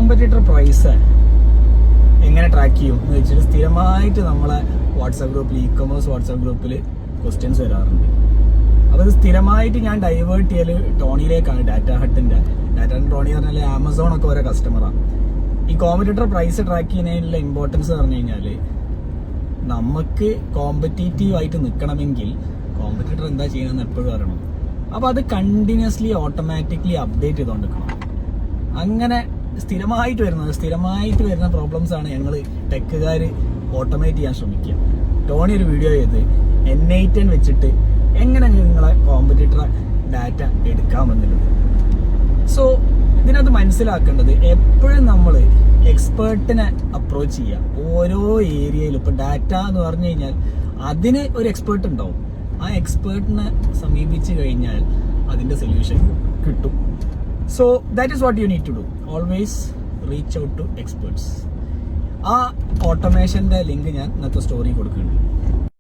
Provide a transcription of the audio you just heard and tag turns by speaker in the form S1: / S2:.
S1: Competitor price എങ്ങനെ track ചെയ്യും എന്ന് വെച്ചിട്ട് സ്ഥിരമായിട്ട് നമ്മളെ വാട്സാപ്പ് ഗ്രൂപ്പിൽ ഇ-കൊമേഴ്സ് വാട്സാപ്പ് ഗ്രൂപ്പിൽ ക്വസ്റ്റ്യൻസ് വരാറുണ്ട്. അപ്പോൾ ഇത് സ്ഥിരമായിട്ട് ഞാൻ ഡൈവേർട്ട് ചെയ്യൽ ടോണിയിലേക്കാണ്. ഡാറ്റ ഹട്ടിൻ്റെ ടോണി പറഞ്ഞാൽ ആമസോൺ ഒക്കെ ഓരോ കസ്റ്റമറാണ്. ഈ കോമ്പറ്റീറ്റർ പ്രൈസ് ട്രാക്ക് ചെയ്യുന്നതിനുള്ള ഇമ്പോർട്ടൻസ് പറഞ്ഞു കഴിഞ്ഞാൽ നമുക്ക് കോമ്പറ്റീറ്റീവ് ആയിട്ട് നിൽക്കണമെങ്കിൽ കോമ്പറ്റീറ്റർ എന്താ ചെയ്യണമെന്ന് എപ്പോഴും അറിയണം. അപ്പോൾ അത് കണ്ടിന്യൂസ്ലി ഓട്ടോമാറ്റിക്കലി അപ്ഡേറ്റ് ചെയ്തുകൊണ്ടിരിക്കണം. അങ്ങനെ സ്ഥിരമായിട്ട് വരുന്ന പ്രോബ്ലംസ് ആണ് ഞങ്ങൾ ടെക്കുകാർ ഓട്ടോമേറ്റ് ചെയ്യാൻ ശ്രമിക്കുക. ടോണി ഒരു വീഡിയോ ചെയ്ത് N8 വെച്ചിട്ട് എങ്ങനെ നിങ്ങളെ കോമ്പറ്റീറ്റർ ഡാറ്റ എടുക്കാമെന്നുള്ളത്. സോ ഇതിനകത്ത് മനസ്സിലാക്കേണ്ടത് എപ്പോഴും നമ്മൾ എക്സ്പേർട്ടിനെ അപ്രോച്ച് ചെയ്യുക. ഓരോ ഏരിയയിലും ഇപ്പോൾ ഡാറ്റ എന്ന് പറഞ്ഞു കഴിഞ്ഞാൽ അതിന് ഒരു എക്സ്പേർട്ട് ഉണ്ടാവും. ആ എക്സ്പേർട്ടിനെ സമീപിച്ച് കഴിഞ്ഞാൽ അതിൻ്റെ സൊല്യൂഷൻ കിട്ടും. So that is what you need to do. Always reach out to experts. ആ ഓട്ടോമേഷൻ്റെ ലിങ്ക് ഞാൻ ഇന്നത്തെ സ്റ്റോറി കൊടുക്കുന്നുണ്ട്.